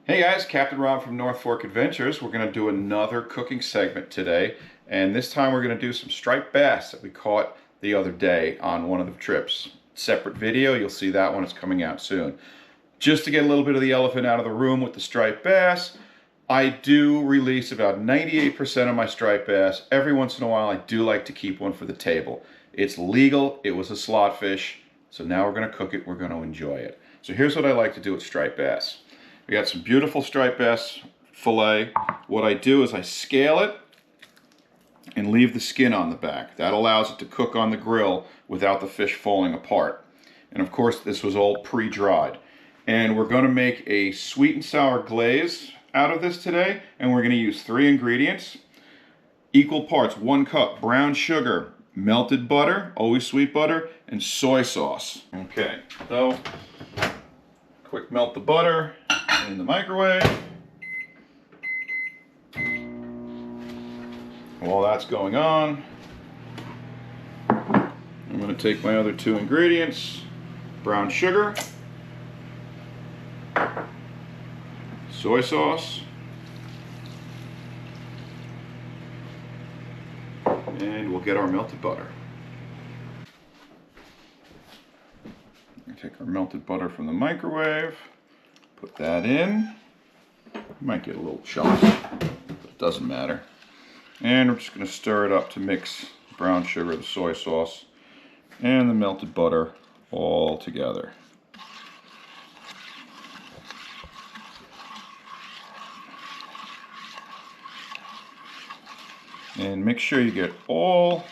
Hey guys, Captain Rob from North Fork Adventures. We're going to do another cooking segment today, and this time we're going to do some striped bass that we caught the other day on one of the trips. Separate video, you'll see that one is coming out soon. Just to get a little bit of the elephant out of the room with the striped bass, I do release about 98% of my striped bass. Every once in a while I do like to keep one for the table. It's legal, it was a slot fish, so now we're going to cook it, we're going to enjoy it. So here's what I like to do with striped bass. We got some beautiful striped bass fillet. What I do is I scale it and leave the skin on the back. That allows it to cook on the grill without the fish falling apart. And of course this was all pre-dried. And we're going to make a sweet and sour glaze out of this today, and we're going to use 3 ingredients. Equal parts, 1 cup brown sugar, melted butter, always sweet butter, and soy sauce. Okay, so quick melt the butter in the microwave. While that's going on, I'm going to take my other 2 ingredients, brown sugar, soy sauce, and we'll get our melted butter. Take our melted butter from the microwave, put that in. Might get a little chunk, but it doesn't matter. And we're just going to stir it up to mix the brown sugar, the soy sauce, and the melted butter all together. And make sure you get all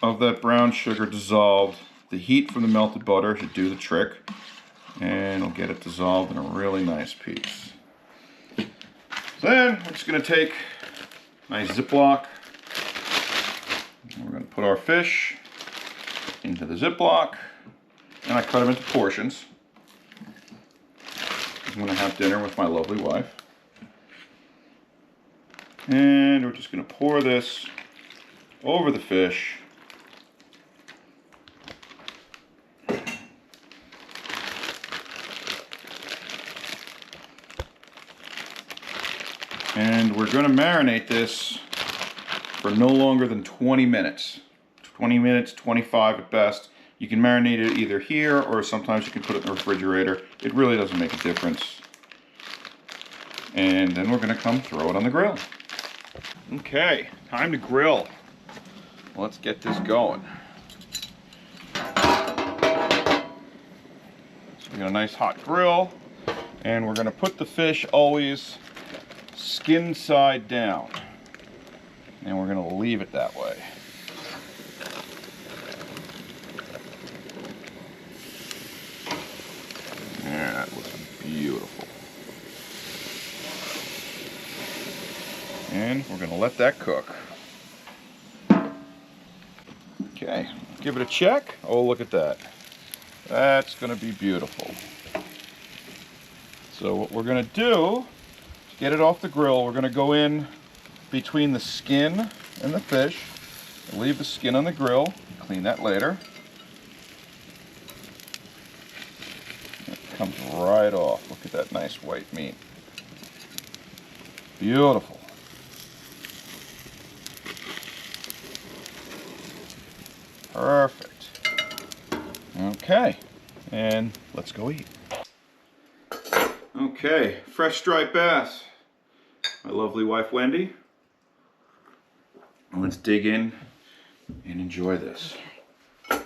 of that brown sugar dissolved. The heat from the melted butter should do the trick, and it'll get it dissolved in a really nice piece. So then we're just going to take a nice Ziploc, and we're going to put our fish into the Ziploc, and I cut them into portions. I'm going to have dinner with my lovely wife. And we're just going to pour this over the fish. And we're going to marinate this for no longer than 20 minutes. 20 minutes, 25 at best. You can marinate it either here or sometimes you can put it in the refrigerator. It really doesn't make a difference. And then we're going to come throw it on the grill. Okay, time to grill. Let's get this going. So we got a nice hot grill, and we're going to put the fish always skin side down, and we're going to leave it that way. Yeah, that looks beautiful. And we're going to let that cook. Okay, give it a check. Oh, look at that. That's going to be beautiful. So what we're going to do, to get it off the grill, we're going to go in between the skin and the fish. Leave the skin on the grill. Clean that later. It comes right off. Look at that nice white meat. Beautiful. Perfect. Okay, and let's go eat. Okay, fresh striped bass. My lovely wife Wendy. Let's dig in and enjoy this. Oh,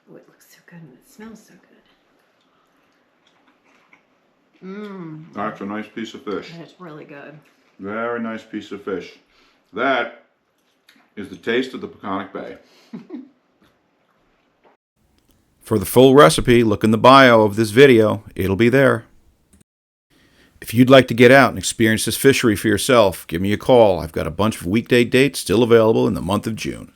it looks so good and it smells so good. Mmm. That's a nice piece of fish. It's really good. Very nice piece of fish. That is the taste of the Peconic Bay. For the full recipe, look in the bio of this video. It'll be there. If you'd like to get out and experience this fishery for yourself, give me a call. I've got a bunch of weekday dates still available in the month of June.